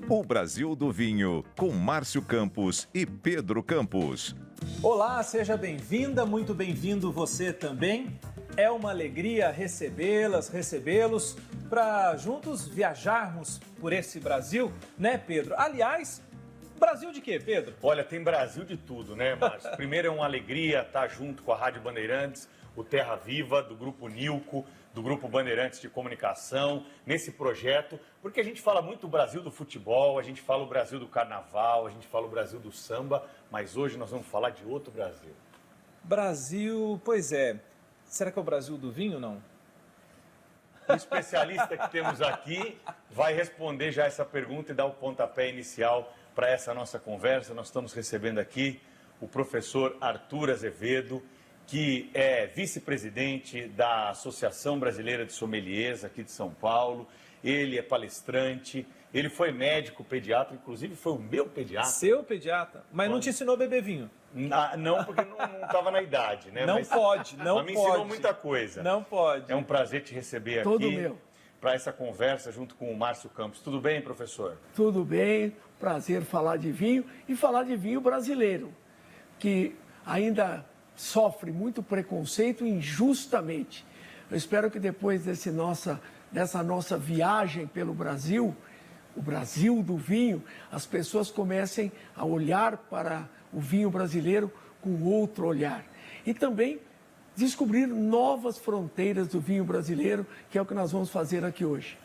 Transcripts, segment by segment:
O Brasil do Vinho, com Márcio Campos e Pedro Campos. Olá, seja bem-vinda, muito bem-vindo você também. É uma alegria recebê-los, para juntos viajarmos por esse Brasil, né, Pedro? Aliás, Brasil de quê, Pedro? Olha, tem Brasil de tudo, né, Márcio? Primeiro é uma alegria estar junto com a Rádio Bandeirantes, o Terra Viva, do Grupo Nilco, do Grupo Bandeirantes de Comunicação, nesse projeto, porque a gente fala muito do Brasil do futebol, a gente fala o Brasil do carnaval, a gente fala o Brasil do samba, mas hoje nós vamos falar de outro Brasil. Brasil, pois é. Será que é o Brasil do vinho, não? O especialista que temos aqui vai responder já essa pergunta e dar o pontapé inicial para essa nossa conversa. Nós estamos recebendo aqui o professor Arthur Azevedo, que é vice-presidente da Associação Brasileira de Sommeliers aqui de São Paulo. Ele é palestrante, ele foi médico pediatra, inclusive foi o meu pediatra. Seu pediatra? Mas não te ensinou a beber vinho? Não, porque não estava na idade, né? Não pode. Mas me ensinou muita coisa. Não pode. É um prazer te receber aqui para essa conversa junto com o Márcio Campos. Tudo bem, professor? Tudo bem, prazer falar de vinho e falar de vinho brasileiro, que ainda sofre muito preconceito injustamente. Eu espero que depois dessa nossa viagem pelo Brasil, o Brasil do vinho, as pessoas comecem a olhar para o vinho brasileiro com outro olhar. E também descobrir novas fronteiras do vinho brasileiro, que é o que nós vamos fazer aqui hoje.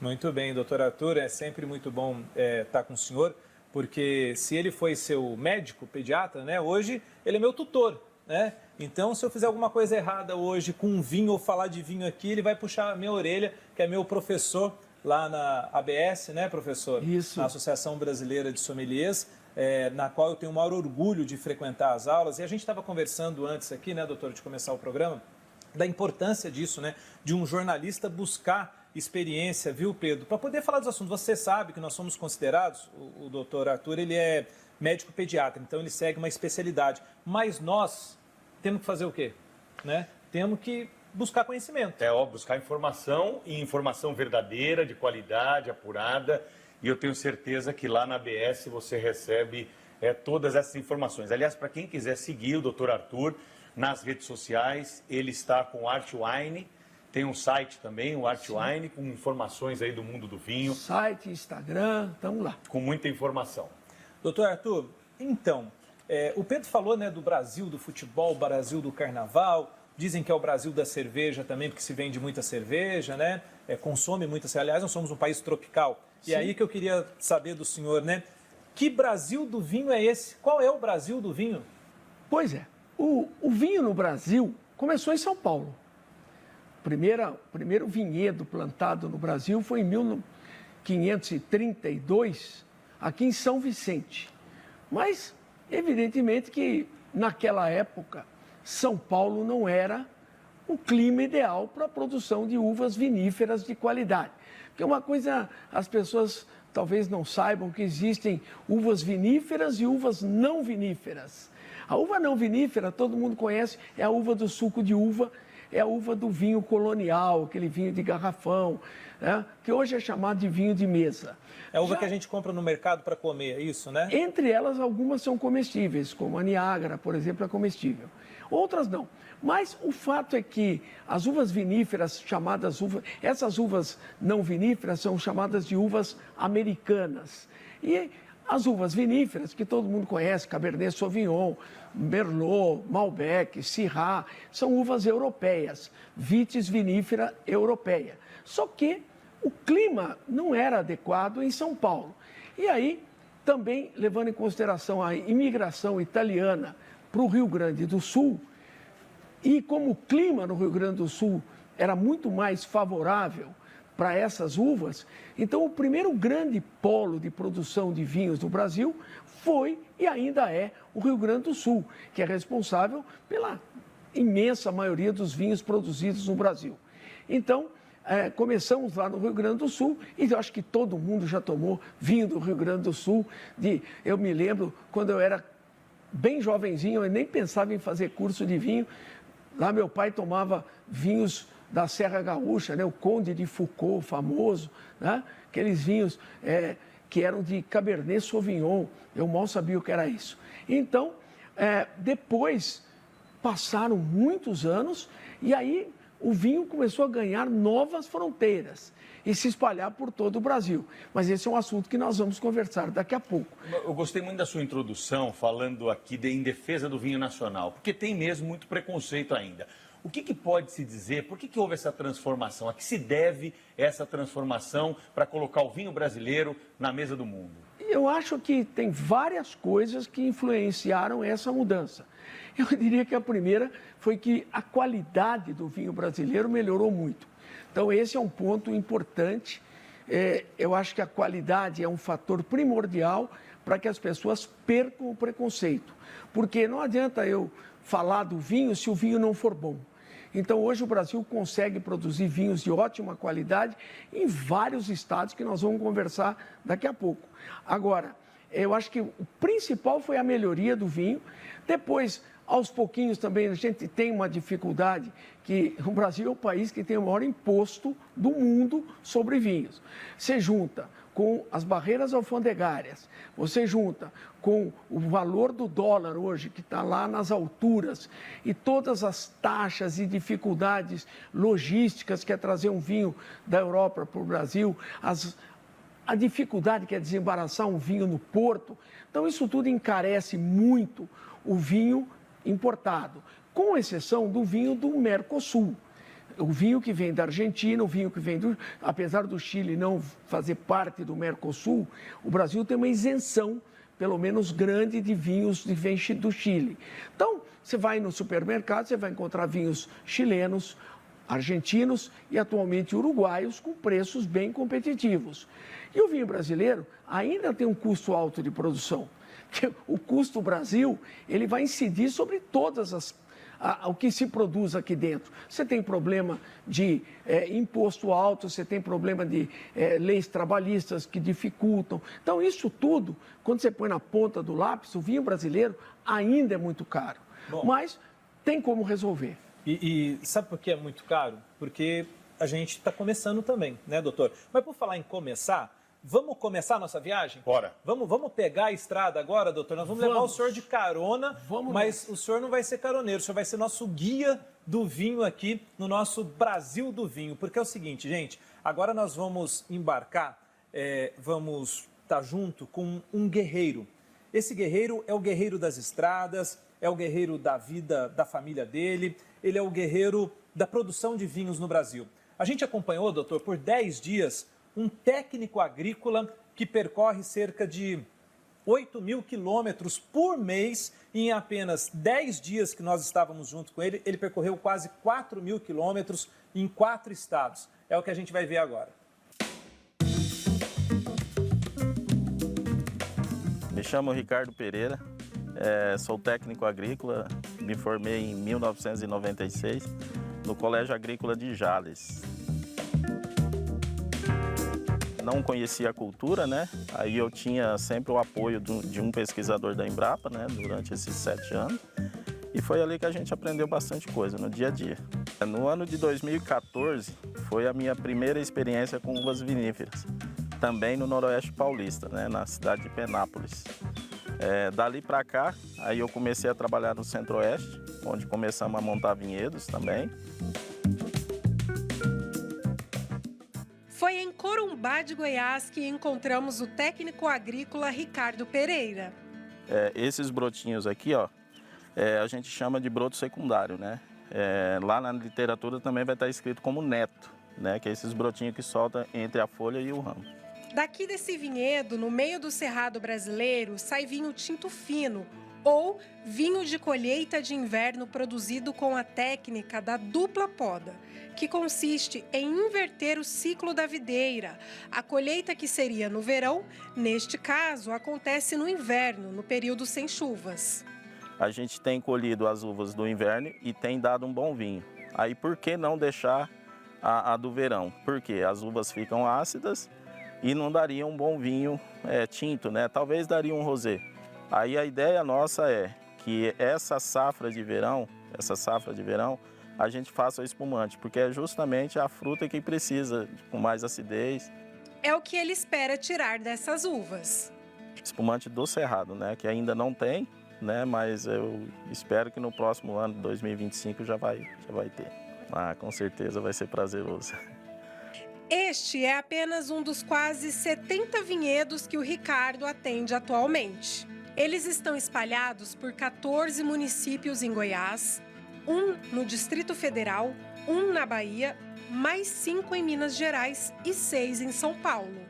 Muito bem, doutor Arthur, é sempre muito bom estar com o senhor, porque se ele foi seu médico, pediatra, né, hoje ele é meu tutor, né? Então, se eu fizer alguma coisa errada hoje com vinho ou falar de vinho aqui, ele vai puxar a minha orelha, que é meu professor lá na ABS, né, professor? Isso. Na Associação Brasileira de Sommeliers, na qual eu tenho o maior orgulho de frequentar as aulas. E a gente estava conversando antes aqui, né, doutor, de começar o programa, da importância disso, né, de um jornalista buscar experiência, viu, Pedro? Para poder falar dos assuntos. Você sabe que nós somos considerados, o doutor Arthur, ele é médico pediatra, então ele segue uma especialidade. Mas nós temos que fazer o quê? Né? Temos que buscar conhecimento. Buscar informação e informação verdadeira, de qualidade, apurada. E eu tenho certeza que lá na ABS você recebe todas essas informações. Aliás, para quem quiser seguir o Dr. Arthur nas redes sociais, ele está com o Artwine, tem um site também, o Artwine, com informações aí do mundo do vinho. Site, Instagram, estamos lá. Com muita informação. Doutor Arthur, então, o Pedro falou, né, do Brasil do futebol, Brasil do carnaval. Dizem que é o Brasil da cerveja também, porque se vende muita cerveja, né? Consome muita cerveja. Aliás, nós somos um país tropical. Sim. E aí que eu queria saber do senhor, né? Que Brasil do vinho é esse? Qual é o Brasil do vinho? Pois é, o vinho no Brasil começou em São Paulo. O primeiro vinhedo plantado no Brasil foi em 1532, aqui em São Vicente. Mas, evidentemente que naquela época, São Paulo não era o clima ideal para a produção de uvas viníferas de qualidade. Porque uma coisa, as pessoas talvez não saibam que existem uvas viníferas e uvas não viníferas. A uva não vinífera, todo mundo conhece, é a uva do suco de uva, é a uva do vinho colonial, aquele vinho de garrafão, né? Que hoje é chamado de vinho de mesa. É a uva que a gente compra no mercado para comer, é isso, né? Entre elas, algumas são comestíveis, como a Niágara, por exemplo, é comestível. Outras não. Mas o fato é que as uvas viníferas, essas uvas não viníferas são chamadas de uvas americanas. E as uvas viníferas, que todo mundo conhece, Cabernet Sauvignon, Merlot, Malbec, Syrah, são uvas europeias, vitis vinífera europeia. Só que o clima não era adequado em São Paulo. E aí, também levando em consideração a imigração italiana para o Rio Grande do Sul, e como o clima no Rio Grande do Sul era muito mais favorável para essas uvas, então o primeiro grande polo de produção de vinhos do Brasil foi e ainda é o Rio Grande do Sul, que é responsável pela imensa maioria dos vinhos produzidos no Brasil. Então, começamos lá no Rio Grande do Sul e eu acho que todo mundo já tomou vinho do Rio Grande do Sul. Eu me lembro, quando eu era bem jovenzinho, eu nem pensava em fazer curso de vinho. Lá meu pai tomava vinhos da Serra Gaúcha, né? O Conde de Foucault, famoso, né? Aqueles vinhos que eram de Cabernet Sauvignon. Eu mal sabia o que era isso. Então, depois passaram muitos anos e aí o vinho começou a ganhar novas fronteiras e se espalhar por todo o Brasil. Mas esse é um assunto que nós vamos conversar daqui a pouco. Eu gostei muito da sua introdução, falando aqui em defesa do vinho nacional, porque tem mesmo muito preconceito ainda. O que pode se dizer, por que houve essa transformação? A que se deve essa transformação para colocar o vinho brasileiro na mesa do mundo? Eu acho que tem várias coisas que influenciaram essa mudança. Eu diria que a primeira foi que a qualidade do vinho brasileiro melhorou muito. Então, esse é um ponto importante. Eu acho que a qualidade é um fator primordial para que as pessoas percam o preconceito. Porque não adianta eu falar do vinho se o vinho não for bom. Então, hoje o Brasil consegue produzir vinhos de ótima qualidade em vários estados que nós vamos conversar daqui a pouco. Agora, eu acho que o principal foi a melhoria do vinho. Depois, aos pouquinhos também, a gente tem uma dificuldade que o Brasil é o país que tem o maior imposto do mundo sobre vinhos. Você junta com as barreiras alfandegárias, você junta com o valor do dólar hoje, que está lá nas alturas, e todas as taxas e dificuldades logísticas que é trazer um vinho da Europa para o Brasil, a dificuldade que é desembaraçar um vinho no porto. Então, isso tudo encarece muito o vinho importado, com exceção do vinho do Mercosul. O vinho que vem da Argentina, o vinho que vem apesar do Chile não fazer parte do Mercosul, o Brasil tem uma isenção, pelo menos grande, de vinhos que vêm do Chile. Então, você vai no supermercado, você vai encontrar vinhos chilenos, argentinos e atualmente uruguaios com preços bem competitivos. E o vinho brasileiro ainda tem um custo alto de produção. O custo Brasil, ele vai incidir sobre todas o que se produz aqui dentro. Você tem problema de imposto alto, você tem problema de leis trabalhistas que dificultam. Então, isso tudo, quando você põe na ponta do lápis, o vinho brasileiro ainda é muito caro. Bom, mas tem como resolver. E sabe por que é muito caro? Porque a gente está começando também, né, doutor? Mas por falar em começar, vamos começar a nossa viagem? Bora. Vamos pegar a estrada agora, doutor? Nós vamos levar o senhor de carona, mas o senhor não vai ser caroneiro, o senhor vai ser nosso guia do vinho aqui no nosso Brasil do Vinho. Porque é o seguinte, gente, agora nós vamos embarcar, vamos estar junto com um guerreiro. Esse guerreiro é o guerreiro das estradas, é o guerreiro da vida da família dele, ele é o guerreiro da produção de vinhos no Brasil. A gente acompanhou, doutor, por 10 dias, um técnico agrícola que percorre cerca de 8.000 quilômetros por mês e em apenas 10 dias que nós estávamos junto com ele, ele percorreu quase 4.000 quilômetros em 4 estados. É o que a gente vai ver agora. Me chamo Ricardo Pereira, sou técnico agrícola, me formei em 1996 no Colégio Agrícola de Jales. Não conhecia a cultura, né? Aí eu tinha sempre o apoio de um pesquisador da Embrapa, né? Durante esses 7 anos. E foi ali que a gente aprendeu bastante coisa no dia a dia. No ano de 2014 foi a minha primeira experiência com uvas viníferas, também no Noroeste Paulista, né? Na cidade de Penápolis. Dali para cá, aí eu comecei a trabalhar no Centro-Oeste, onde começamos a montar vinhedos também. Foi em Corumbá de Goiás que encontramos o técnico agrícola Ricardo Pereira. Esses brotinhos aqui, ó, a gente chama de broto secundário, né? Lá na literatura também vai estar escrito como neto, né? Que é esses brotinhos que soltam entre a folha e o ramo. Daqui desse vinhedo, no meio do cerrado brasileiro, sai vinho tinto fino, ou vinho de colheita de inverno produzido com a técnica da dupla poda, que consiste em inverter o ciclo da videira. A colheita que seria no verão, neste caso, acontece no inverno, no período sem chuvas. A gente tem colhido as uvas do inverno e tem dado um bom vinho. Aí por que não deixar a do verão? Porque as uvas ficam ácidas e não daria um bom vinho tinto, né? Talvez daria um rosé. Aí a ideia nossa é que essa safra de verão, a gente faça o espumante, porque é justamente a fruta que precisa com mais acidez. é o que ele espera tirar dessas uvas. Espumante do Cerrado, né? Que ainda não tem, né? Mas eu espero que no próximo ano, 2025, já vai ter. Ah, com certeza vai ser prazeroso. Este é apenas um dos quase 70 vinhedos que o Ricardo atende atualmente. Eles estão espalhados por 14 municípios em Goiás, um no Distrito Federal, um na Bahia, mais 5 em Minas Gerais e 6 em São Paulo.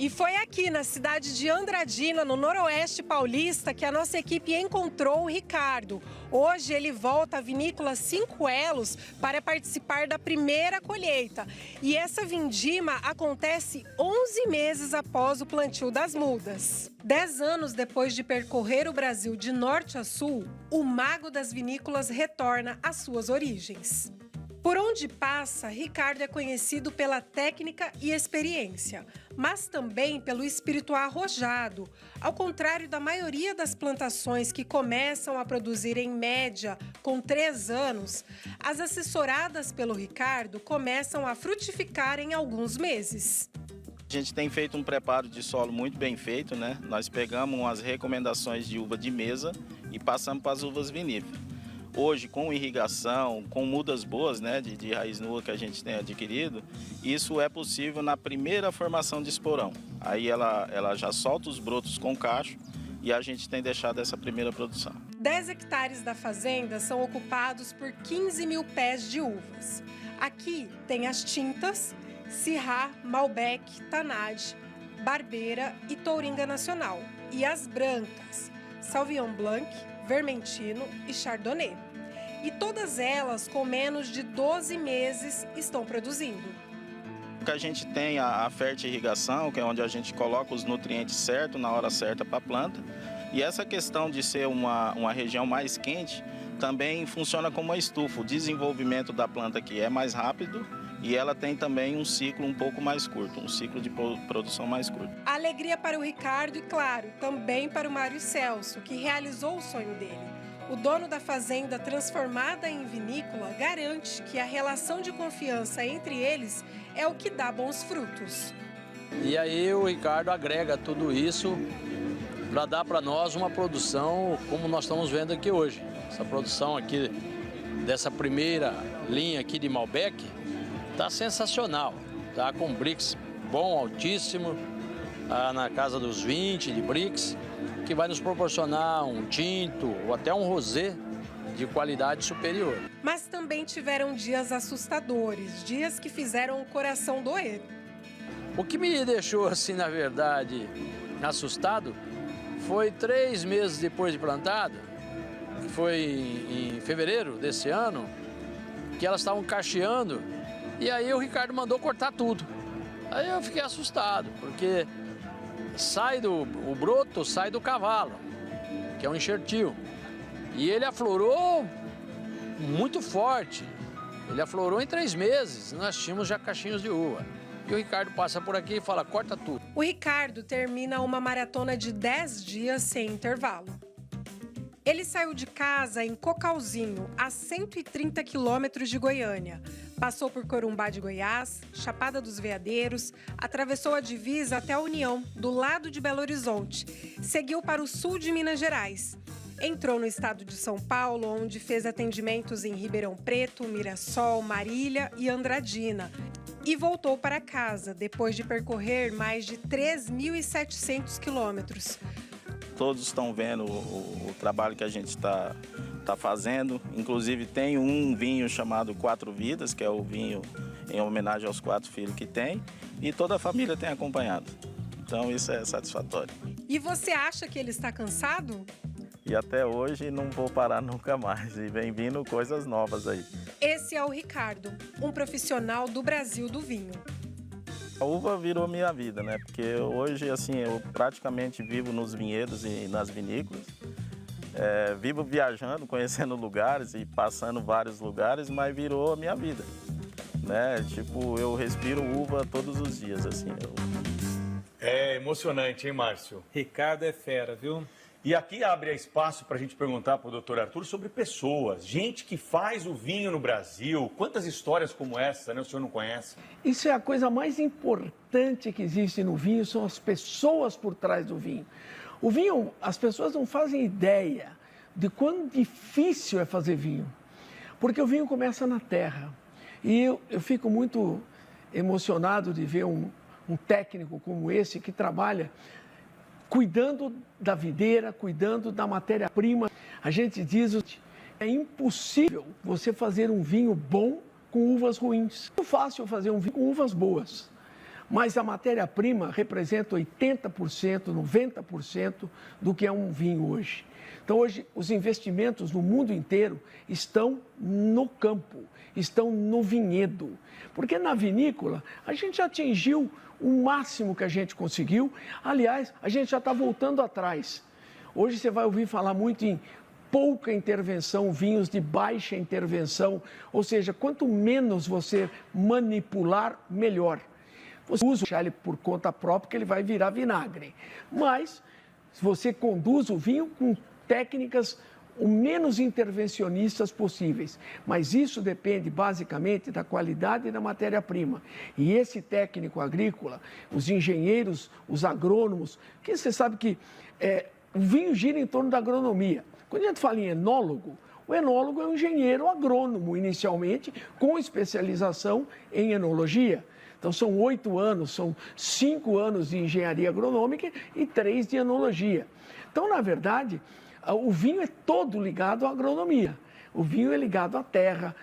E foi aqui na cidade de Andradina, no Noroeste Paulista, que a nossa equipe encontrou o Ricardo. Hoje ele volta à vinícola 5 Elos para participar da primeira colheita. E essa vindima acontece 11 meses após o plantio das mudas. 10 anos depois de percorrer o Brasil de norte a sul, o mago das vinícolas retorna às suas origens. Por onde passa, Ricardo é conhecido pela técnica e experiência, mas também pelo espírito arrojado. Ao contrário da maioria das plantações que começam a produzir em média com 3 anos, as assessoradas pelo Ricardo começam a frutificar em alguns meses. A gente tem feito um preparo de solo muito bem feito, né? Nós pegamos as recomendações de uva de mesa e passamos para as uvas viníferas. Hoje, com irrigação, com mudas boas, né, de raiz nua que a gente tem adquirido, isso é possível na primeira formação de esporão. Aí ela já solta os brotos com cacho e a gente tem deixado essa primeira produção. 10 hectares da fazenda são ocupados por 15 mil pés de uvas. Aqui tem as tintas, Syrah, Malbec, Tanade, Barbeira e Touringa Nacional. E as brancas, Sauvignon Blanc, Vermentino e Chardonnay. E todas elas, com menos de 12 meses, estão produzindo. A gente tem a fertirrigação, que é onde a gente coloca os nutrientes certos na hora certa para a planta. E essa questão de ser uma região mais quente também funciona como uma estufa. O desenvolvimento da planta aqui é mais rápido e ela tem também um ciclo um pouco mais curto, um ciclo de produção mais curto. A alegria para o Ricardo e, claro, também para o Mário Celso, que realizou o sonho dele. O dono da fazenda transformada em vinícola garante que a relação de confiança entre eles é o que dá bons frutos. E aí o Ricardo agrega tudo isso para dar para nós uma produção como nós estamos vendo aqui hoje. Essa produção aqui dessa primeira linha aqui de Malbec tá sensacional, tá com Brix bom, altíssimo, na casa dos 20 de Brix, que vai nos proporcionar um tinto ou até um rosé de qualidade superior. Mas também tiveram dias assustadores, dias que fizeram o coração doer. O que me deixou, assim, na verdade, assustado, foi 3 meses depois de plantado, que foi em fevereiro desse ano, que elas estavam cacheando, e aí o Ricardo mandou cortar tudo. Aí eu fiquei assustado, porque o broto sai do cavalo, que é um enxertil. E ele aflorou muito forte. Ele aflorou em 3 meses, nós tínhamos já cachinhos de uva. E o Ricardo passa por aqui e fala, corta tudo. O Ricardo termina uma maratona de 10 dias sem intervalo. Ele saiu de casa em Cocalzinho, a 130 quilômetros de Goiânia. Passou por Corumbá de Goiás, Chapada dos Veadeiros, atravessou a divisa até a União, do lado de Belo Horizonte. Seguiu para o sul de Minas Gerais. Entrou no estado de São Paulo, onde fez atendimentos em Ribeirão Preto, Mirassol, Marília e Andradina. E voltou para casa, depois de percorrer mais de 3.700 quilômetros. Todos estão vendo o trabalho que a gente está fazendo. Inclusive tem um vinho chamado 4 Vidas, que é o vinho em homenagem aos 4 filhos que tem. E toda a família tem acompanhado. Então isso é satisfatório. E você acha que ele está cansado? E até hoje não vou parar nunca mais. E vem vindo coisas novas aí. Esse é o Ricardo, um profissional do Brasil do vinho. A uva virou minha vida, né? Porque hoje, assim, eu praticamente vivo nos vinhedos e nas vinícolas. Vivo viajando, conhecendo lugares e passando vários lugares, mas virou a minha vida, né? Tipo, eu respiro uva todos os dias, assim. É emocionante, hein, Márcio? Ricardo é fera, viu? E aqui abre espaço para a gente perguntar para o doutor Arthur sobre pessoas, gente que faz o vinho no Brasil. Quantas histórias como essa, né, o senhor não conhece? Isso é a coisa mais importante que existe no vinho, são as pessoas por trás do vinho. O vinho, as pessoas não fazem ideia de quão difícil é fazer vinho, porque o vinho começa na terra. E eu fico muito emocionado de ver um técnico como esse que trabalha cuidando da videira, cuidando da matéria-prima. A gente diz que é impossível você fazer um vinho bom com uvas ruins. É fácil fazer um vinho com uvas boas, mas a matéria-prima representa 80%, 90% do que é um vinho hoje. Então, hoje, os investimentos no mundo inteiro estão no campo, estão no vinhedo. Porque na vinícola, a gente já atingiu o máximo que a gente conseguiu. Aliás, a gente já está voltando atrás. Hoje você vai ouvir falar muito em pouca intervenção, vinhos de baixa intervenção. Ou seja, quanto menos você manipular, melhor. Você usa ele por conta própria, que ele vai virar vinagre. Mas, se você conduz o vinho com técnicas o menos intervencionistas possíveis. Mas isso depende basicamente da qualidade da matéria-prima. E esse técnico agrícola, os engenheiros, os agrônomos, que você sabe que o vinho gira em torno da agronomia. Quando a gente fala em enólogo, o enólogo é um engenheiro agrônomo, inicialmente, com especialização em enologia. Então, são 8 anos, são 5 anos de engenharia agronômica e 3 de enologia. Então, na verdade, o vinho é todo ligado à agronomia. O vinho é ligado à terra,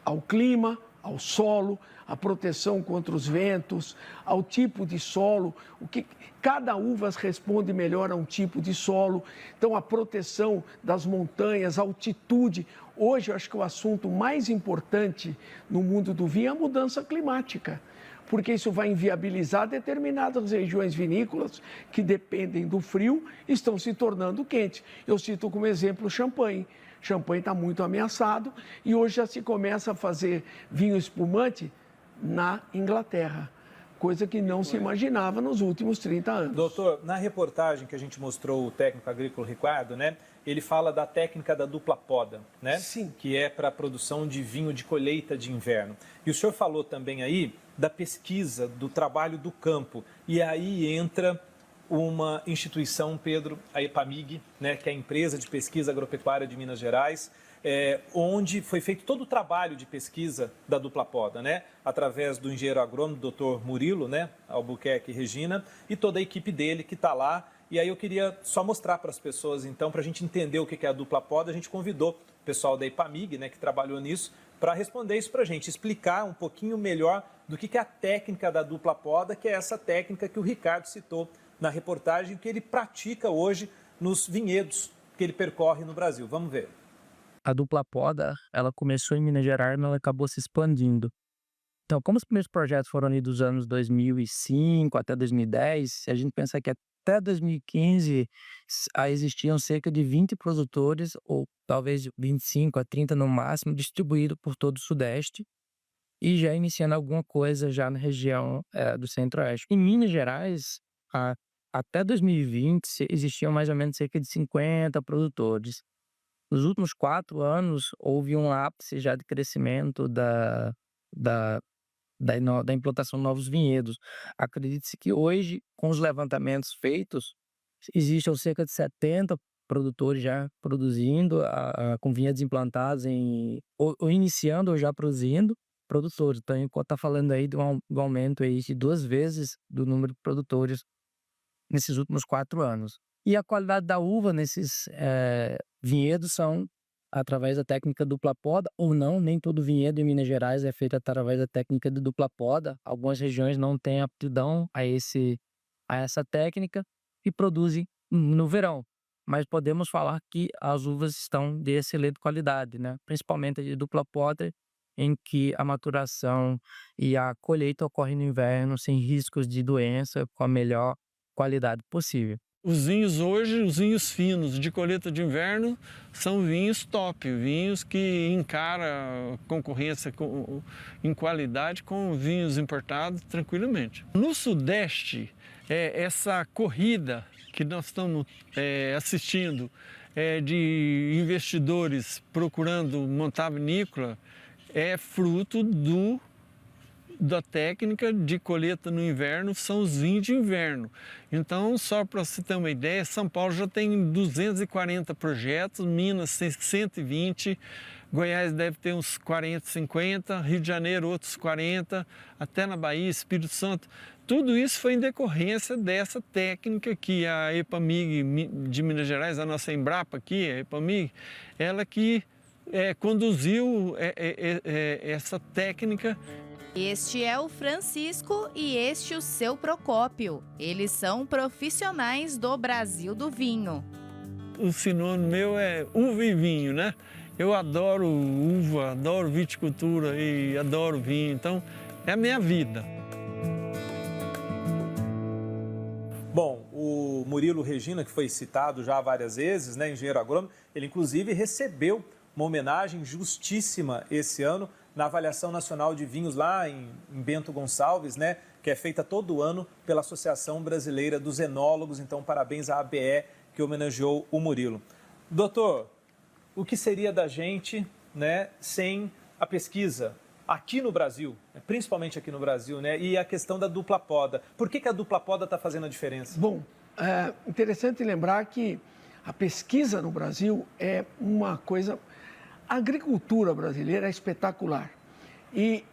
ao clima, ao solo, à proteção contra os ventos, ao tipo de solo. Cada uva responde melhor a um tipo de solo. Então, a proteção das montanhas, a altitude. Hoje, eu acho que o assunto mais importante no mundo do vinho é a mudança climática, porque isso vai inviabilizar determinadas regiões vinícolas que dependem do frio, estão se tornando quentes. Eu cito como exemplo o champanhe. Champanhe está muito ameaçado e hoje já se começa a fazer vinho espumante na Inglaterra, coisa que não se imaginava nos últimos 30 anos. Doutor, na reportagem que a gente mostrou o técnico agrícola Ricardo, né, ele fala da técnica da dupla poda, né? Sim. Que é para a produção de vinho de colheita de inverno. E o senhor falou também aí da pesquisa, do trabalho do campo. E aí entra uma instituição, Pedro, a EPAMIG, né, que é a Empresa de Pesquisa Agropecuária de Minas Gerais, onde foi feito todo o trabalho de pesquisa da dupla poda, né, através do engenheiro agrônomo, Dr. Murilo, né, Albuquerque e Regina, e toda a equipe dele que está lá. E aí eu queria só mostrar para as pessoas, então, para a gente entender o que é a dupla poda, a gente convidou o pessoal da EPAMIG, né, que trabalhou nisso, para responder isso para a gente, explicar um pouquinho melhor do que é a técnica da dupla poda, que é essa técnica que o Ricardo citou na reportagem, que ele pratica hoje nos vinhedos que ele percorre no Brasil. Vamos ver. A dupla poda, ela começou em Minas Gerais, mas ela acabou se expandindo. Então, como os primeiros projetos foram ali dos anos 2005 até 2010, se a gente pensar que até 2015 existiam cerca de 20 produtores, ou talvez 25 a 30 no máximo, distribuído por todo o Sudeste, e já iniciando alguma coisa já na região do Centro-Oeste. Em Minas Gerais, até 2020, existiam mais ou menos cerca de 50 produtores. Nos últimos 4 anos, houve um ápice já de crescimento da implantação de novos vinhedos. Acredite-se que hoje, com os levantamentos feitos, existem cerca de 70 produtores já produzindo, com vinhedos implantados, ou iniciando ou já produzindo produtores. Então, está falando aí do aumento aí de 2 vezes do número de produtores nesses últimos 4 anos. E a qualidade da uva nesses vinhedos são através da técnica dupla poda, ou não, nem todo vinhedo em Minas Gerais é feito através da técnica de dupla poda. Algumas regiões não têm aptidão a essa técnica e produzem no verão. Mas podemos falar que as uvas estão de excelente qualidade, né? Principalmente a de dupla poda, em que a maturação e a colheita ocorrem no inverno sem riscos de doença, com a melhor qualidade possível. Os vinhos hoje, os vinhos finos de colheita de inverno, são vinhos top, vinhos que encaram a concorrência em qualidade com vinhos importados tranquilamente. No Sudeste, essa corrida que nós estamos assistindo de investidores procurando montar vinícola é fruto da técnica de colheita no inverno, são os vinhos de inverno. Então, só para você ter uma ideia, São Paulo já tem 240 projetos, Minas tem 120, Goiás deve ter uns 40, 50, Rio de Janeiro outros 40, até na Bahia, Espírito Santo. Tudo isso foi em decorrência dessa técnica que a EPAMIG de Minas Gerais, a nossa Embrapa aqui, a EPAMIG, ela que conduziu essa técnica. Este é o Francisco e este o seu Procópio. Eles são profissionais do Brasil do vinho. O sinônimo meu é uva e vinho, né? Eu adoro uva, adoro viticultura e adoro vinho, então é a minha vida. Bom, o Murilo Regina, que foi citado já várias vezes, né, engenheiro agrônomo, ele inclusive recebeu uma homenagem justíssima esse ano na Avaliação Nacional de Vinhos lá em Bento Gonçalves, né, que é feita todo ano pela Associação Brasileira dos Enólogos. Então, parabéns à ABE que homenageou o Murilo. Doutor, o que seria da gente, né, sem a pesquisa aqui no Brasil, principalmente aqui no Brasil, né, e a questão da dupla poda? Por que a dupla poda está fazendo a diferença? Bom, é interessante lembrar que a pesquisa no Brasil é uma coisa... A agricultura brasileira é espetacular. E,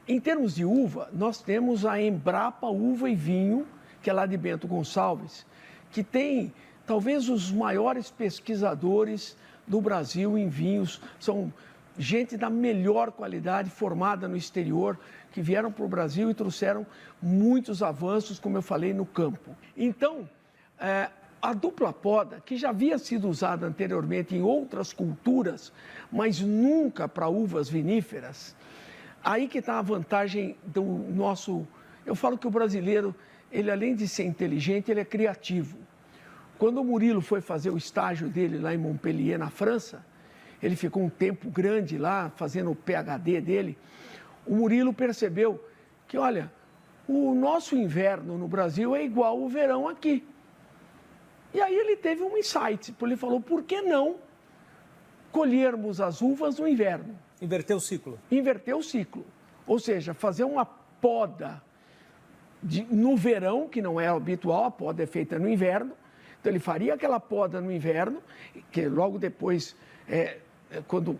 em termos de uva, nós temos a Embrapa Uva e Vinho, que é lá de Bento Gonçalves, que tem talvez os maiores pesquisadores do Brasil em vinhos. São gente da melhor qualidade, formada no exterior, que vieram para o Brasil e trouxeram muitos avanços, como eu falei, no campo. Então, a dupla poda, que já havia sido usada anteriormente em outras culturas, mas nunca para uvas viníferas, aí que está a vantagem do nosso... Eu falo que o brasileiro, ele além de ser inteligente, ele é criativo. Quando o Murilo foi fazer o estágio dele lá em Montpellier, na França, ele ficou um tempo grande lá, fazendo o PhD dele, o Murilo percebeu que, olha, o nosso inverno no Brasil é igual ao verão aqui. E aí ele teve um insight, ele falou, por que não colhermos as uvas no inverno? Inverter o ciclo. Inverter o ciclo. Ou seja, fazer uma poda no verão, que não é habitual, a poda é feita no inverno. Então ele faria aquela poda no inverno, que logo depois, quando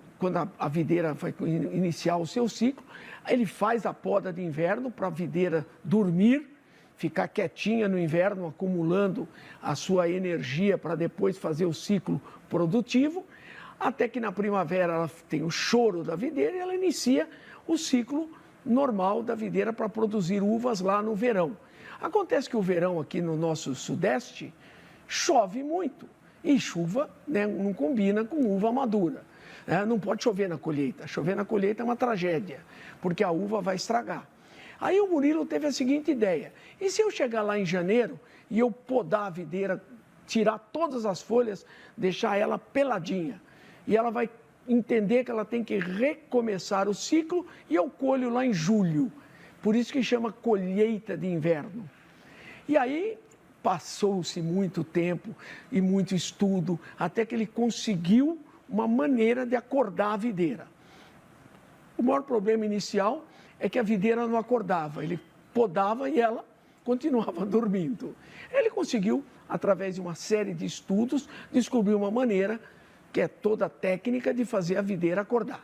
a videira vai iniciar o seu ciclo, ele faz a poda de inverno para a videira dormir, ficar quietinha no inverno, acumulando a sua energia para depois fazer o ciclo produtivo, até que na primavera ela tem o choro da videira e ela inicia o ciclo normal da videira para produzir uvas lá no verão. Acontece que o verão aqui no nosso sudeste chove muito e chuva, né, não combina com uva madura. Não pode chover na colheita. Chover na colheita é uma tragédia, porque a uva vai estragar. Aí o Murilo teve a seguinte ideia, e se eu chegar lá em janeiro e eu podar a videira, tirar todas as folhas, deixar ela peladinha, e ela vai entender que ela tem que recomeçar o ciclo e eu colho lá em julho. Por isso que chama colheita de inverno. E aí passou-se muito tempo e muito estudo, até que ele conseguiu uma maneira de acordar a videira. O maior problema inicial é que a videira não acordava, ele podava e ela continuava dormindo. Ele conseguiu, através de uma série de estudos, descobrir uma maneira, que é toda a técnica de fazer a videira acordar.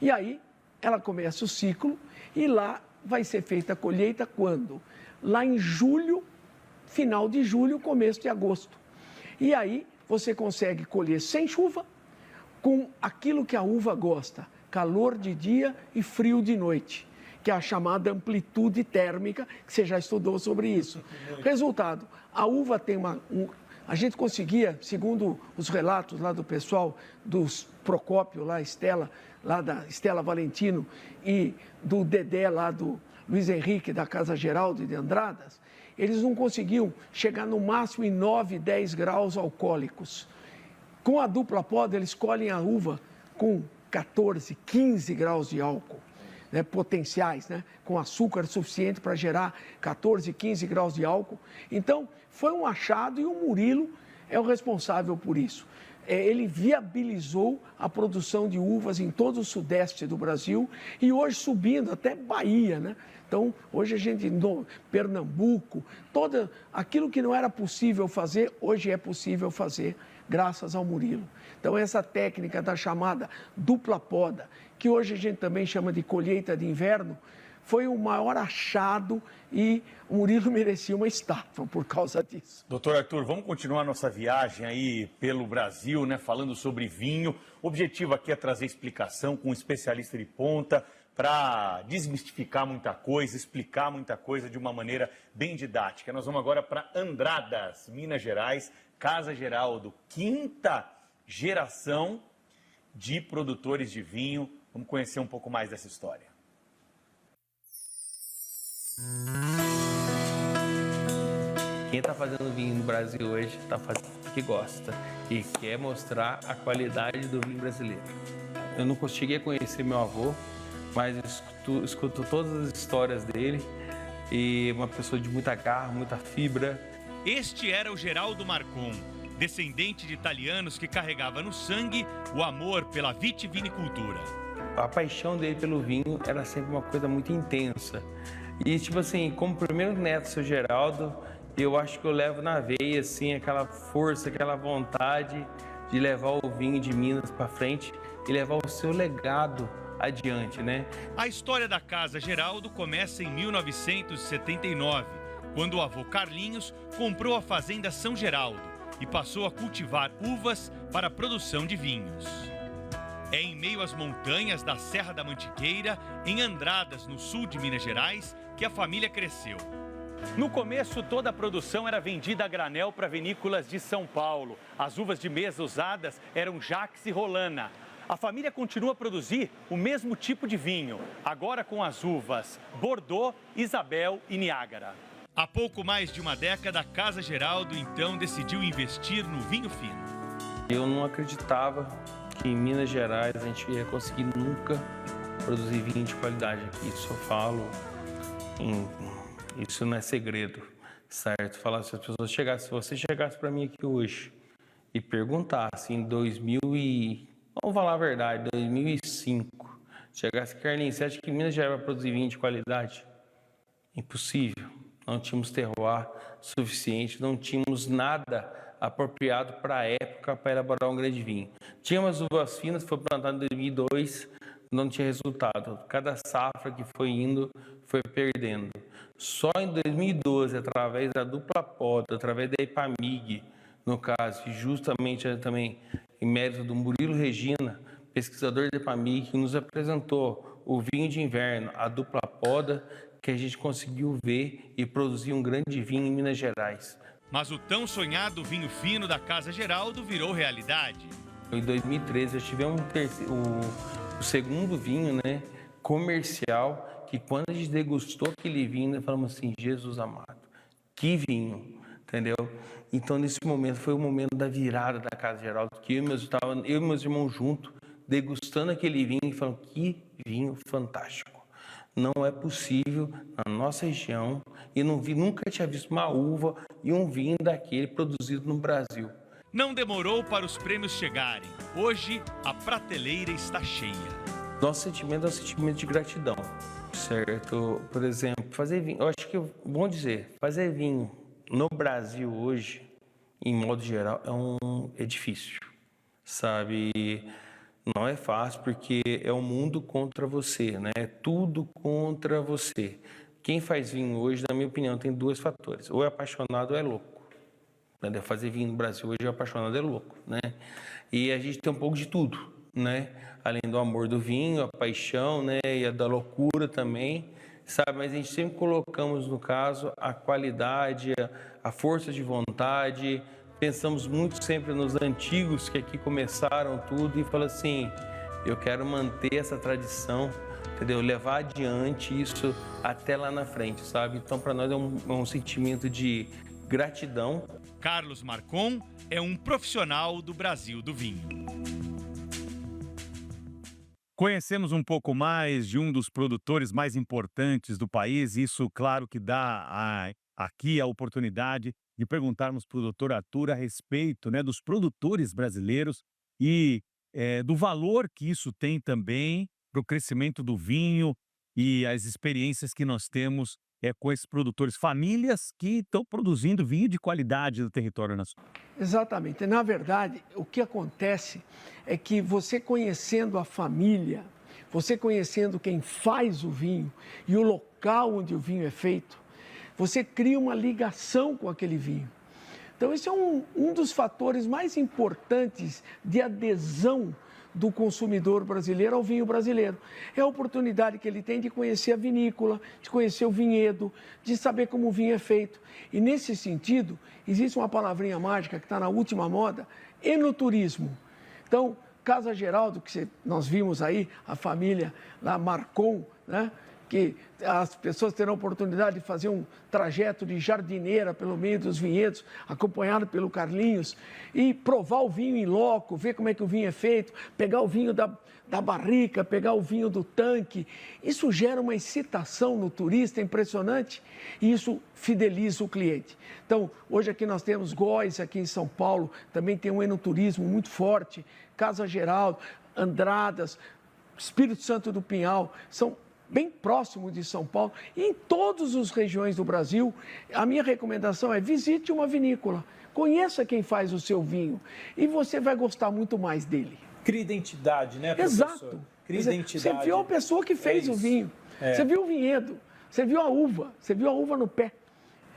E aí, ela começa o ciclo e lá vai ser feita a colheita quando? Lá em julho, final de julho, começo de agosto. E aí, você consegue colher sem chuva, com aquilo que a uva gosta, calor de dia e frio de noite, que é a chamada amplitude térmica, que você já estudou sobre isso. Resultado, a uva tem a gente conseguia, segundo os relatos lá do pessoal, dos Procópio, lá da Estela Valentino, e do Dedé lá do Luiz Henrique, da Casa Geraldo de Andradas, eles não conseguiam chegar no máximo em 9, 10 graus alcoólicos. Com a dupla poda, eles colhem a uva com 14, 15 graus de álcool. né, potenciais, né, com açúcar suficiente para gerar 14, 15 graus de álcool. Então, foi um achado e o Murilo é o responsável por isso. Ele viabilizou a produção de uvas em todo o sudeste do Brasil e hoje subindo até Bahia, né? Então, hoje a gente, no Pernambuco, todo aquilo que não era possível fazer, hoje é possível fazer, graças ao Murilo. Então, essa técnica da chamada dupla poda, que hoje a gente também chama de colheita de inverno, foi o maior achado e o Murilo merecia uma estátua por causa disso. Doutor Arthur, vamos continuar nossa viagem aí pelo Brasil, né, falando sobre vinho. O objetivo aqui é trazer explicação com um especialista de ponta para desmistificar muita coisa, explicar muita coisa de uma maneira bem didática. Nós vamos agora para Andradas, Minas Gerais, Casa Geraldo, 5ª geração de produtores de vinho. Vamos conhecer um pouco mais dessa história. Quem está fazendo vinho no Brasil hoje está fazendo porque gosta e quer mostrar a qualidade do vinho brasileiro. Eu não cheguei a conhecer meu avô, mas escuto todas as histórias dele e uma pessoa de muita garra, muita fibra. Este era o Geraldo Marcon, descendente de italianos que carregava no sangue o amor pela vitivinicultura. A paixão dele pelo vinho era sempre uma coisa muito intensa. E, tipo assim, como primeiro neto do seu Geraldo, eu acho que eu levo na veia, assim, aquela força, aquela vontade de levar o vinho de Minas para frente e levar o seu legado adiante, né? A história da Casa Geraldo começa em 1979, quando o avô Carlinhos comprou a fazenda São Geraldo e passou a cultivar uvas para a produção de vinhos. É em meio às montanhas da Serra da Mantiqueira, em Andradas, no sul de Minas Gerais, que a família cresceu. No começo, toda a produção era vendida a granel para vinícolas de São Paulo. As uvas de mesa usadas eram Jacques e Rolana. A família continua a produzir o mesmo tipo de vinho, agora com as uvas Bordeaux, Isabel e Niágara. Há pouco mais de uma década, a Casa Geraldo então decidiu investir no vinho fino. Eu não acreditava que em Minas Gerais a gente ia conseguir nunca produzir vinho de qualidade aqui. Isso eu falo, isso não é segredo, certo? Falar se as pessoas chegassem, se você chegasse para mim aqui hoje e perguntasse em 2000 e, vamos falar a verdade, 2005, chegasse, Carlinhos, você acha que Minas Gerais vai produzir vinho de qualidade? Impossível. Não tínhamos terroir suficiente, não tínhamos nada apropriado para a época para elaborar um grande vinho. Tínhamos uvas finas, foi plantado em 2002, não tinha resultado. Cada safra que foi indo, foi perdendo. Só em 2012, através da dupla poda, através da Epamig, no caso, e justamente também em mérito do Murilo Regina, pesquisador da Epamig, que nos apresentou o vinho de inverno, a dupla poda, que a gente conseguiu ver e produzir um grande vinho em Minas Gerais. Mas o tão sonhado vinho fino da Casa Geraldo virou realidade. Em 2013, eu tive o segundo vinho, né, comercial, que quando a gente degustou aquele vinho, nós falamos assim, Jesus amado, que vinho, entendeu? Então, nesse momento, foi o momento da virada da Casa Geraldo, que eu e meus irmãos juntos, degustando aquele vinho e falando, que vinho fantástico. Não é possível, na nossa região, e nunca tinha visto uma uva e um vinho daquele produzido no Brasil. Não demorou para os prêmios chegarem. Hoje, a prateleira está cheia. Nosso sentimento é um sentimento de gratidão, certo? Por exemplo, fazer vinho, eu acho que, bom dizer, fazer vinho no Brasil hoje, em modo geral, é difícil, sabe? Não é fácil porque é o mundo contra você, né? É tudo contra você. Quem faz vinho hoje, na minha opinião, tem dois fatores. Ou é apaixonado ou é louco. Entendeu? Fazer vinho no Brasil hoje é apaixonado, é louco, né? E a gente tem um pouco de tudo, né? Além do amor do vinho, a paixão, né? E a da loucura também, sabe? Mas a gente sempre colocamos, no caso, a qualidade, a força de vontade. Pensamos muito sempre nos antigos que aqui começaram tudo e falamos assim, eu quero manter essa tradição, entendeu? Levar adiante isso até lá na frente, sabe? Então, para nós é um sentimento de gratidão. Carlos Marcon é um profissional do Brasil do vinho. Conhecemos um pouco mais de um dos produtores mais importantes do país. Isso, claro, que dá aqui a oportunidade de perguntarmos para o doutor Arthur a respeito, né, dos produtores brasileiros e do valor que isso tem também para o crescimento do vinho e as experiências que nós temos com esses produtores, famílias que estão produzindo vinho de qualidade no território nacional. Exatamente. Na verdade, o que acontece é que você conhecendo a família, você conhecendo quem faz o vinho e o local onde o vinho é feito, você cria uma ligação com aquele vinho. Então, esse é um dos fatores mais importantes de adesão do consumidor brasileiro ao vinho brasileiro. É a oportunidade que ele tem de conhecer a vinícola, de conhecer o vinhedo, de saber como o vinho é feito. E nesse sentido, existe uma palavrinha mágica que está na última moda, enoturismo. Então, Casa Geraldo, que nós vimos aí, a família lá, Marcon, né? Que as pessoas terão a oportunidade de fazer um trajeto de jardineira pelo meio dos vinhedos, acompanhado pelo Carlinhos, e provar o vinho em loco, ver como é que o vinho é feito, pegar o vinho da barrica, pegar o vinho do tanque. Isso gera uma excitação no turista impressionante e isso fideliza o cliente. Então, hoje aqui nós temos Góis, aqui em São Paulo, também tem um enoturismo muito forte, Casa Geraldo, Andradas, Espírito Santo do Pinhal, são bem próximo de São Paulo, e em todas as regiões do Brasil. A minha recomendação é visite uma vinícola, conheça quem faz o seu vinho e você vai gostar muito mais dele. Cria identidade, né, professor? Exato. Cria identidade. Você viu a pessoa que fez o vinho, você viu o vinhedo, você viu a uva no pé.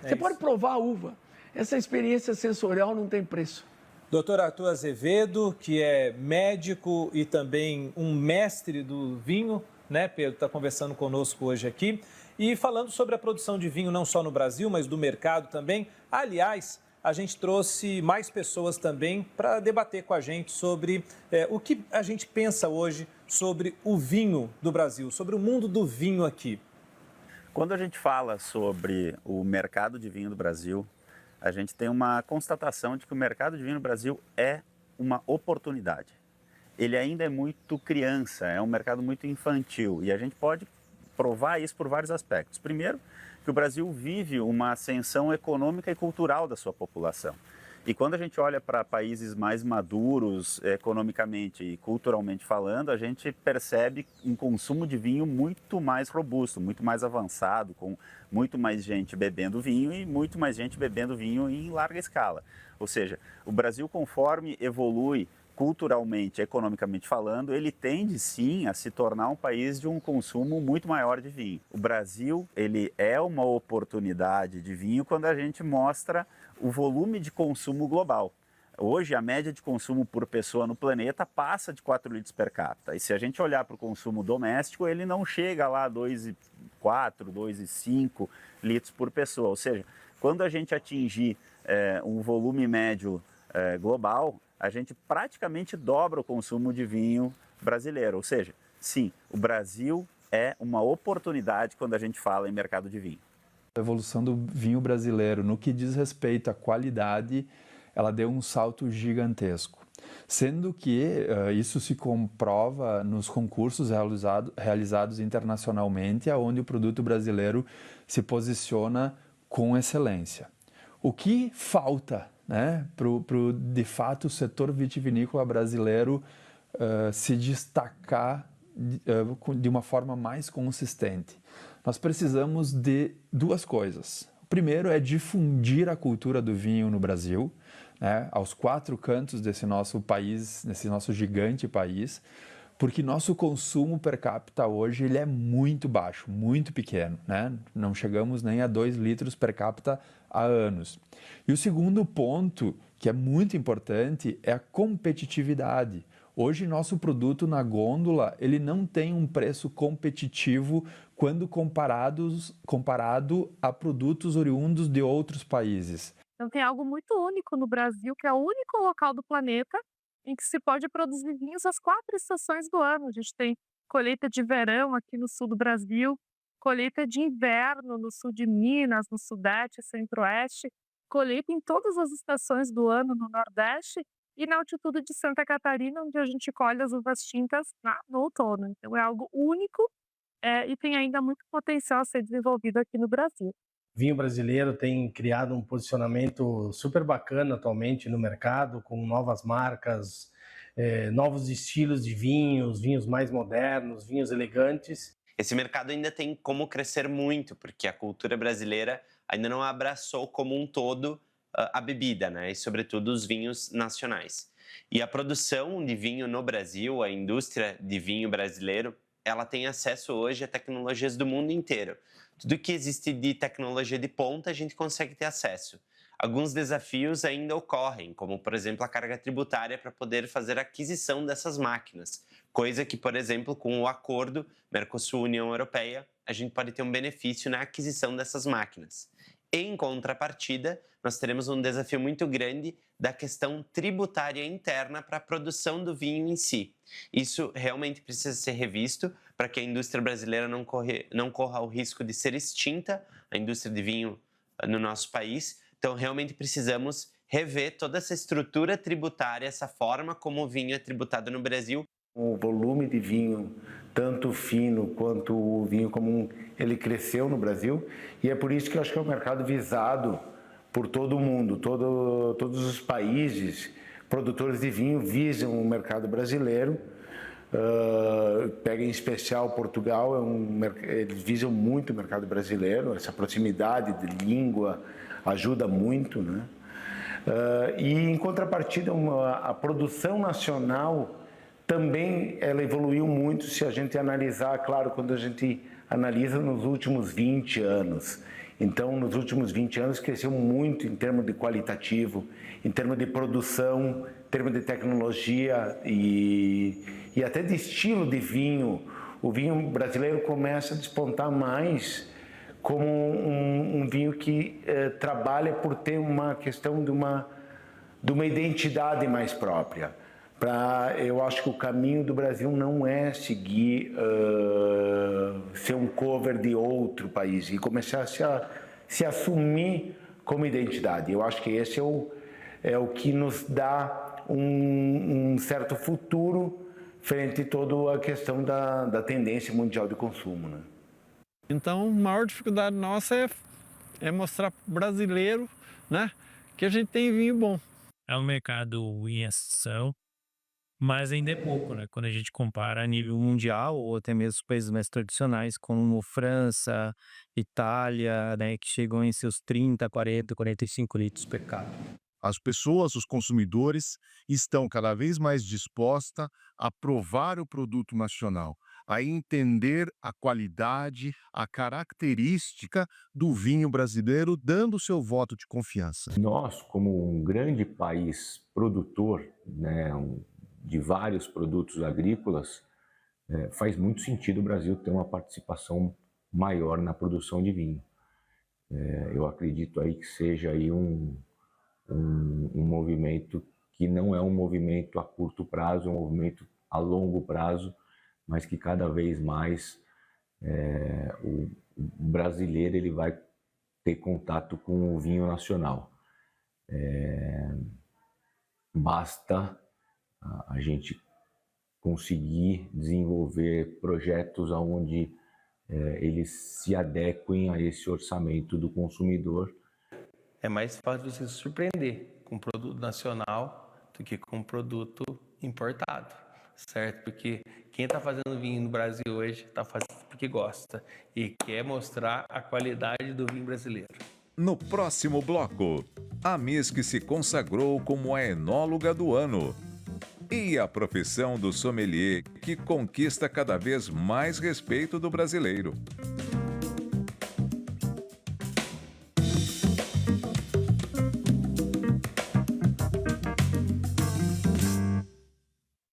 Você pode provar a uva. Essa experiência sensorial não tem preço. Doutor Arthur Azevedo, que é médico e também um mestre do vinho, né, Pedro, está conversando conosco hoje aqui e falando sobre a produção de vinho não só no Brasil, mas do mercado também. Aliás, a gente trouxe mais pessoas também para debater com a gente sobre o que a gente pensa hoje sobre o vinho do Brasil, sobre o mundo do vinho aqui. Quando a gente fala sobre o mercado de vinho do Brasil, a gente tem uma constatação de que o mercado de vinho no Brasil é uma oportunidade. Ele ainda é muito criança, é um mercado muito infantil e a gente pode provar isso por vários aspectos. Primeiro, que o Brasil vive uma ascensão econômica e cultural da sua população. E quando a gente olha para países mais maduros economicamente e culturalmente falando, a gente percebe um consumo de vinho muito mais robusto, muito mais avançado, com muito mais gente bebendo vinho e muito mais gente bebendo vinho em larga escala. Ou seja, o Brasil, conforme evolui culturalmente, economicamente falando, ele tende sim a se tornar um país de um consumo muito maior de vinho. O Brasil, ele é uma oportunidade de vinho quando a gente mostra o volume de consumo global. Hoje, a média de consumo por pessoa no planeta passa de 4 litros per capita. E se a gente olhar para o consumo doméstico, ele não chega lá a 2,4, 2,5 litros por pessoa. Ou seja, quando a gente atingir um volume médio global, a gente praticamente dobra o consumo de vinho brasileiro. Ou seja, sim, o Brasil é uma oportunidade quando a gente fala em mercado de vinho. A evolução do vinho brasileiro, no que diz respeito à qualidade, ela deu um salto gigantesco. Sendo que isso se comprova nos concursos realizados internacionalmente, onde o produto brasileiro se posiciona com excelência. O que falta, né, de fato, o setor vitivinícola brasileiro se destacar de uma forma mais consistente? Nós precisamos de duas coisas. O primeiro é difundir a cultura do vinho no Brasil, né, aos 4 cantos desse nosso país, desse nosso gigante país, porque nosso consumo per capita hoje ele é muito baixo, muito pequeno, né? Não chegamos nem a 2 litros per capita há anos. E o segundo ponto, que é muito importante, é a competitividade. Hoje, nosso produto na gôndola, ele não tem um preço competitivo quando comparado a produtos oriundos de outros países. Então tem algo muito único no Brasil, que é o único local do planeta em que se pode produzir vinhos às 4 estações do ano. A gente tem colheita de verão aqui no sul do Brasil, colheita de inverno no sul de Minas, no sudeste, centro-oeste, colheita em todas as estações do ano no nordeste e na altitude de Santa Catarina, onde a gente colhe as uvas tintas no outono. Então é algo único e tem ainda muito potencial a ser desenvolvido aqui no Brasil. O vinho brasileiro tem criado um posicionamento super bacana atualmente no mercado, com novas marcas, novos estilos de vinhos mais modernos, vinhos elegantes. Esse mercado ainda tem como crescer muito, porque a cultura brasileira ainda não abraçou como um todo a bebida, né? E sobretudo os vinhos nacionais. E a produção de vinho no Brasil, a indústria de vinho brasileiro, ela tem acesso hoje a tecnologias do mundo inteiro. Tudo que existe de tecnologia de ponta, a gente consegue ter acesso. Alguns desafios ainda ocorrem, como, por exemplo, a carga tributária para poder fazer a aquisição dessas máquinas. Coisa que, por exemplo, com o acordo Mercosul-União Europeia, a gente pode ter um benefício na aquisição dessas máquinas. Em contrapartida, nós teremos um desafio muito grande da questão tributária interna para a produção do vinho em si. Isso realmente precisa ser revisto para que a indústria brasileira não corra o risco de ser extinta, a indústria de vinho no nosso país. Então, realmente precisamos rever toda essa estrutura tributária, essa forma como o vinho é tributado no Brasil. O volume de vinho, tanto fino quanto o vinho comum, ele cresceu no Brasil e é por isso que eu acho que é um mercado visado por todo o mundo. Todos os países produtores de vinho visam o mercado brasileiro. Pega em especial Portugal, eles visam muito o mercado brasileiro, essa proximidade de língua ajuda muito, né? E em contrapartida, a produção nacional também ela evoluiu muito se a gente analisar, claro, quando a gente analisa nos últimos 20 anos. Então, nos últimos 20 anos cresceu muito em termos de qualitativo, em termos de produção, em termos de tecnologia e até de estilo de vinho. O vinho brasileiro começa a despontar mais como um vinho que trabalha por ter uma questão de uma identidade mais própria. Eu acho que o caminho do Brasil não é seguir, ser um cover de outro país e começar a se assumir como identidade. Eu acho que esse é o que nos dá um certo futuro frente a toda a questão da tendência mundial de consumo, né? Então, a maior dificuldade nossa é mostrar para o brasileiro, né, que a gente tem vinho bom. É um mercado em ascensão, mas ainda é pouco, né? Quando a gente compara a nível mundial ou até mesmo os países mais tradicionais, como França, Itália, né, que chegam em seus 30, 40, 45 litros per capita. As pessoas, os consumidores, estão cada vez mais dispostas a provar o produto nacional, a entender a qualidade, a característica do vinho brasileiro, dando seu voto de confiança. Nós, como um grande país produtor, né, de vários produtos agrícolas, faz muito sentido o Brasil ter uma participação maior na produção de vinho. Eu acredito aí que seja aí um movimento que não é um movimento a curto prazo, é um movimento a longo prazo, mas que cada vez mais o brasileiro ele vai ter contato com o vinho nacional. Basta a gente conseguir desenvolver projetos onde eles se adequem a esse orçamento do consumidor. É mais fácil você se surpreender com um produto nacional do que com um produto importado, certo? Porque quem está fazendo vinho no Brasil hoje está fazendo porque gosta e quer mostrar a qualidade do vinho brasileiro. No próximo bloco, a Miss que se consagrou como a enóloga do ano. E a profissão do sommelier que conquista cada vez mais respeito do brasileiro.